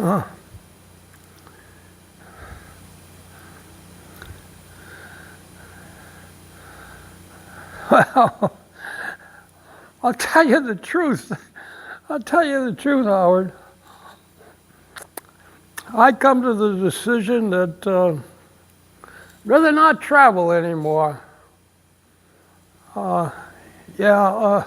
Well, I'll tell you the truth. I'll tell you the truth, Howard. I come to the decision that rather not travel anymore. Yeah.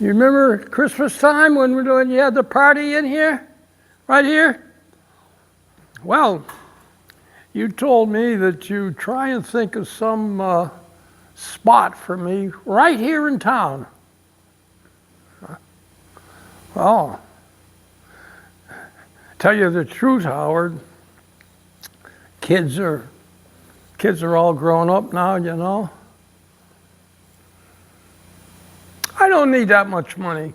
You remember Christmas time when you had the party in here, right here? Well, you told me that you try and think of some spot for me right here in town. Well, tell you the truth, Howard, kids are all grown up now, you know. I don't need that much money.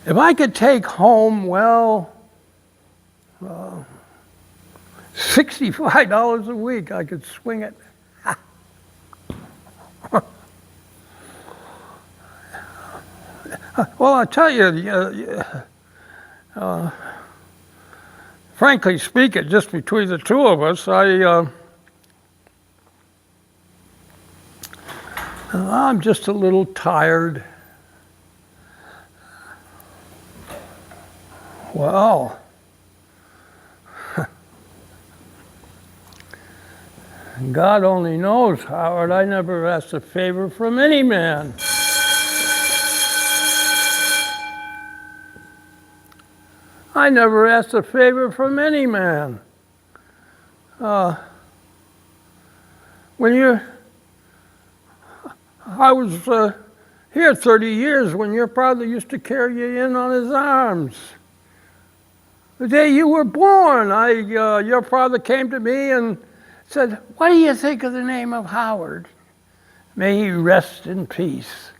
If I could take home, well, $65 a week, I could swing it. Well, I'll tell you, frankly speaking, just between the two of us, I'm just a little tired. Well, God only knows, Howard, I never asked a favor from any man. I never asked a favor from any man. I was here 30 years when your father used to carry you in on his arms. The day you were born, your father came to me and said, "What do you think of the name of Howard? May he rest in peace."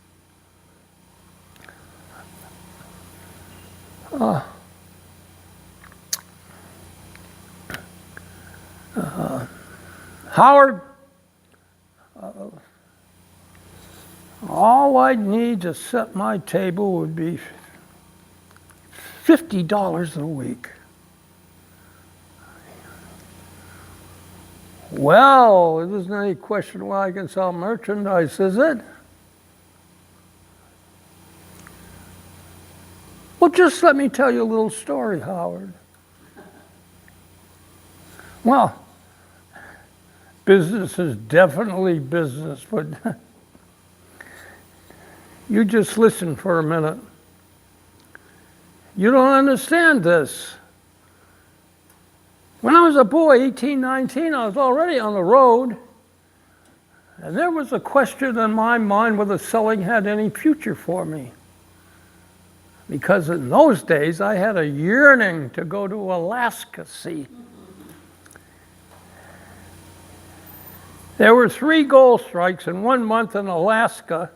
Howard, all I'd need to set my table would be $50 a week. Well, it isn't any question why I can sell merchandise, is it? Well, just let me tell you a little story, Howard. Well, business is definitely business, but you just listen for a minute. You don't understand this. When I was a boy, 18, 19, I was already on the road. And there was a question in my mind whether selling had any future for me. Because in those days, I had a yearning to go to Alaska, see. There were 3 gold strikes in 1 month in Alaska,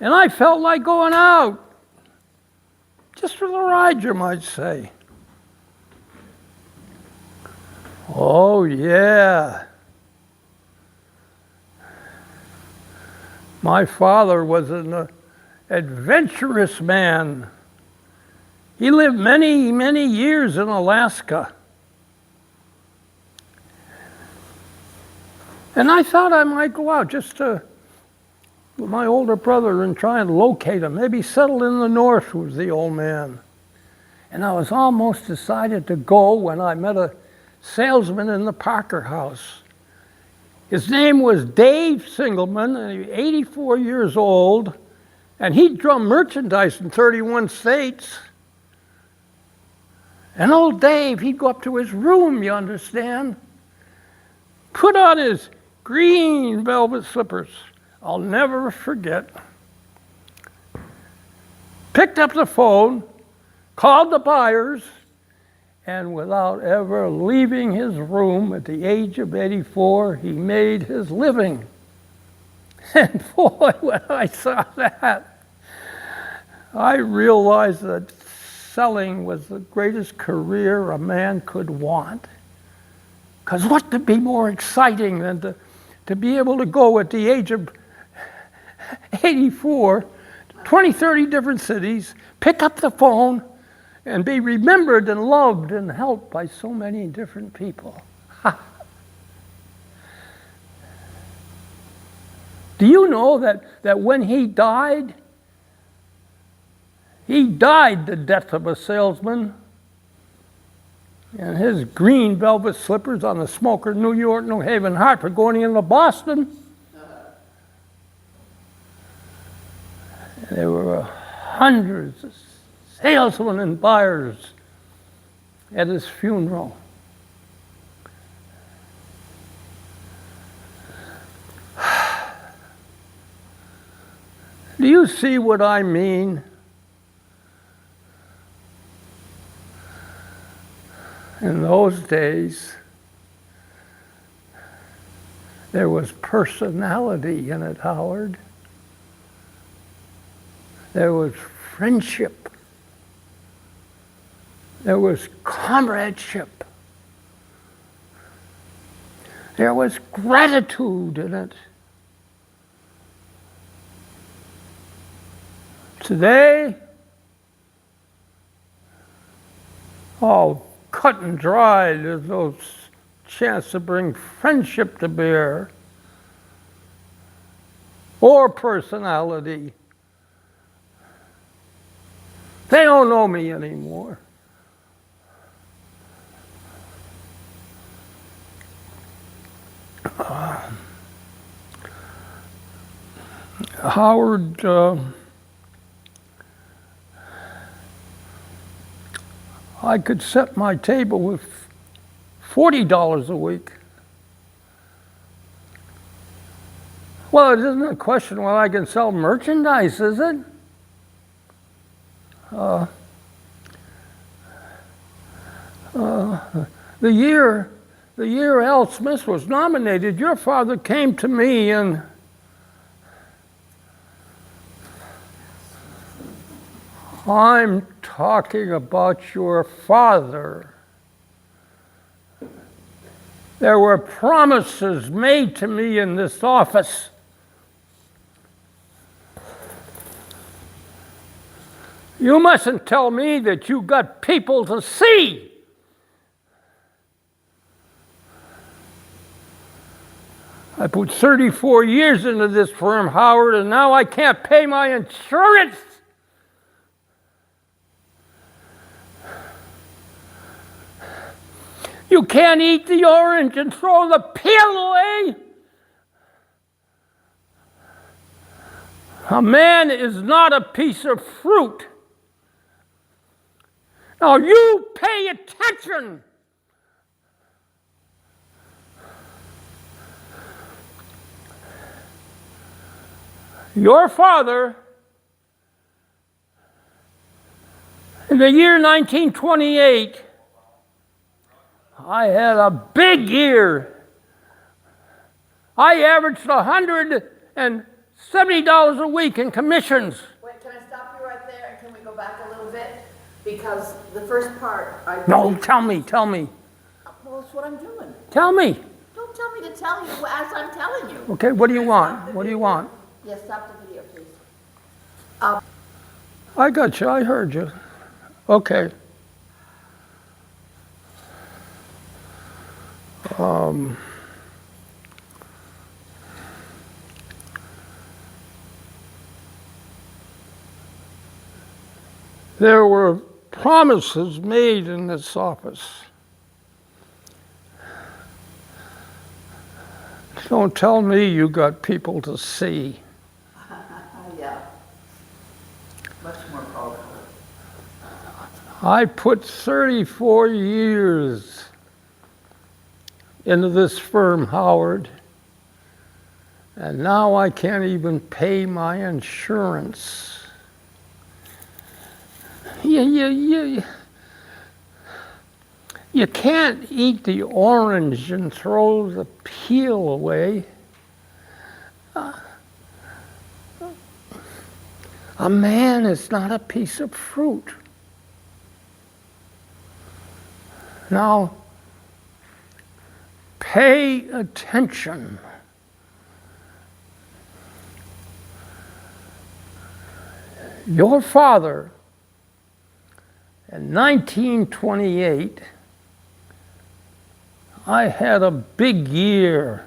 and I felt like going out. Just for the ride, you might say. Oh, yeah. My father was an adventurous man. He lived many, many years in Alaska. And I thought I might go out just with my older brother and try and locate him. Maybe settle in the north with the old man. And I was almost decided to go when I met a salesman in the Parker house. His name was Dave Singleman, and he was 84 years old, and he drummed merchandise in 31 states. And old Dave, he'd go up to his room, you understand, put on his green velvet slippers. I'll never forget. Picked up the phone, called the buyers, and without ever leaving his room at the age of 84, he made his living. And boy, when I saw that, I realized that selling was the greatest career a man could want. Because what could be more exciting than to to be able to go at the age of 84, 20, 30 different cities, pick up the phone, and be remembered and loved and helped by so many different people. Do you know that when he died the death of a salesman, and his green velvet slippers on the smoker, New York, New Haven, Hartford, going into Boston. There were hundreds of salesmen and buyers at his funeral. Do you see what I mean? In those days, there was personality in it, Howard. There was friendship. There was comradeship. There was gratitude in it. Today, all cut and dried, there's no chance to bring friendship to bear or personality. They don't know me anymore. Howard, I could set my table with $40 a week. Well, it isn't a question whether I can sell merchandise, is it? The year Al Smith was nominated, your father came to me and I'm talking about your father. There were promises made to me in this office. You mustn't tell me that you got people to see. I put 34 years into this firm, Howard, and now I can't pay my insurance. You can't eat the orange and throw the peel away. A man is not a piece of fruit. Now you pay attention. Your father, in the year 1928, I had a big year. I averaged $170 a week in commissions. Wait, can I stop you right there and can we go back a little bit? Because the first part, No, tell me. Well, that's what I'm doing. Tell me. Don't tell me to tell you as I'm telling you. Okay, what do you want? What do you want? Yes, stop the video, please. I got you. I heard you. Okay. There were promises made in this office. Don't tell me you got people to see. Yeah. Much more powerful. I put 34 years into this firm, Howard, and now I can't even pay my insurance. You can't eat the orange and throw the peel away. A man is not a piece of fruit. Now, pay attention. Your father, in 1928, I had a big year.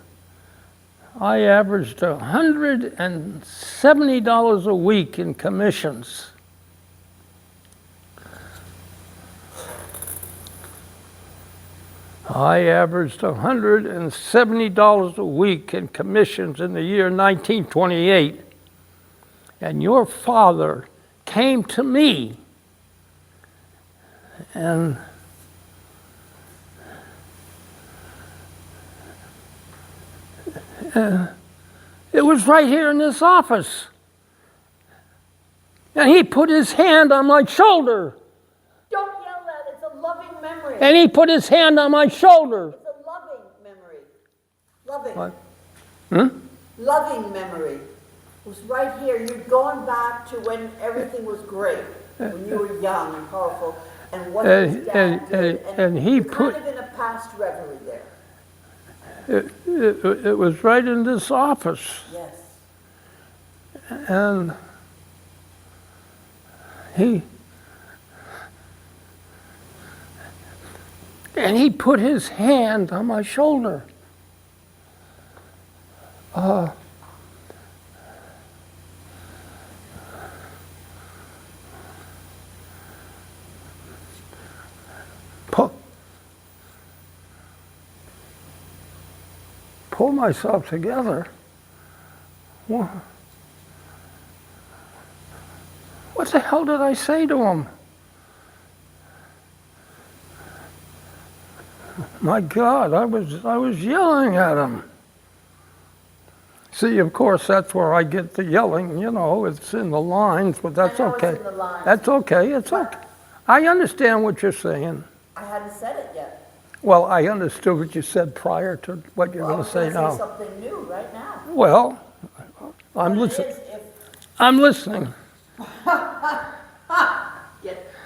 I averaged $170 a week in commissions. I averaged $170 a week in commissions in the year 1928. And your father came to me and it was right here in this office. And he put his hand on my shoulder. Don't yell that, it's a loving memory. And he put his hand on my shoulder. It's a loving memory. Loving. What? Loving memory. It was right here. You're going back to when everything was great, when you were young and powerful, and what his dad did. And he you're put... kind of in a past reverie there. It was right in this office. Yes. And he put his hand on my shoulder. Pull myself together. What the hell did I say to him? My God, I was yelling at him. See, of course, that's where I get the yelling, you know, it's in the lines, but that's I know okay. it's in the lines. That's okay, it's okay. I understand what you're saying. I hadn't said it yet. Well, I understood what you said prior to what you're going to say now. I was going to say something new right now. Well, I'm listening. I'm listening.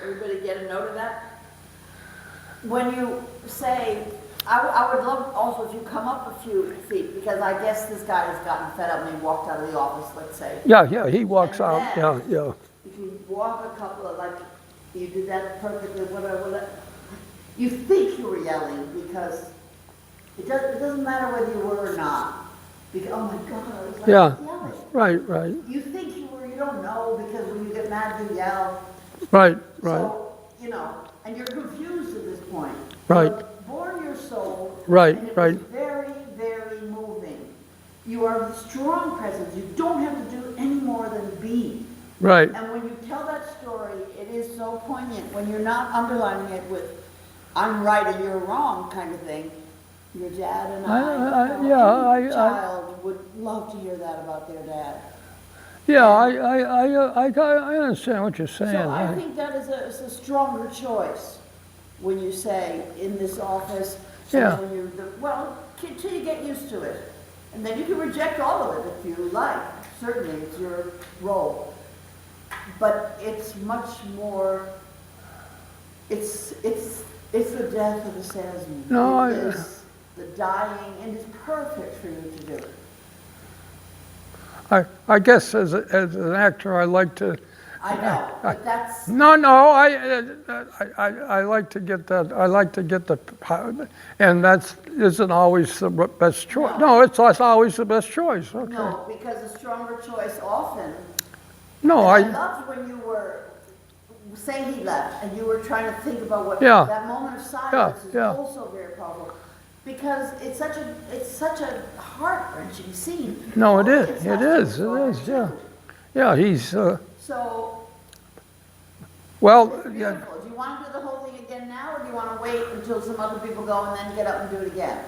Everybody get a note of that? When you say, I would love also if you come up a few feet, because I guess this guy has gotten fed up and he walked out of the office, let's say. Yeah, he walks And out, then, yeah. If you walk a couple of, like, you did that perfectly, whatever, you think you were yelling because it doesn't matter whether you were or not. Because, oh my God, I was like yelling. Right. You think you were, you don't know, because when you get mad, you yell. Right. So, you know, and you're confused at this point. Right. But born your soul. Right, and it right. was very, very moving. You are a strong presence. You don't have to do any more than be. Right. And when you tell that story, it is so poignant. When you're not underlining it with, I'm right and you're wrong kind of thing. Your dad and any child would love to hear that about their dad. Yeah, I understand what you're saying. So I think that is a stronger choice when you say in this office. Yeah. When you're until you get used to it, and then you can reject all of it if you like. Certainly, it's your role, but it's much more. It's the death of the salesman. No, it is the dying, and it's perfect for you to do it. I guess as an actor, I like to. I know, but that's. No, I like to get that. I like to get the, and that isn't always the best choice. No, it's always the best choice. Okay. No, because a stronger choice often. No, I loved when you were. Say he left, and you were trying to think about what that moment of silence is also very powerful, because it's such a heart-wrenching scene. No, it is. It is. Yeah, he's. So. Well, Do you want to do the whole thing again now, or do you want to wait until some other people go and then get up and do it again?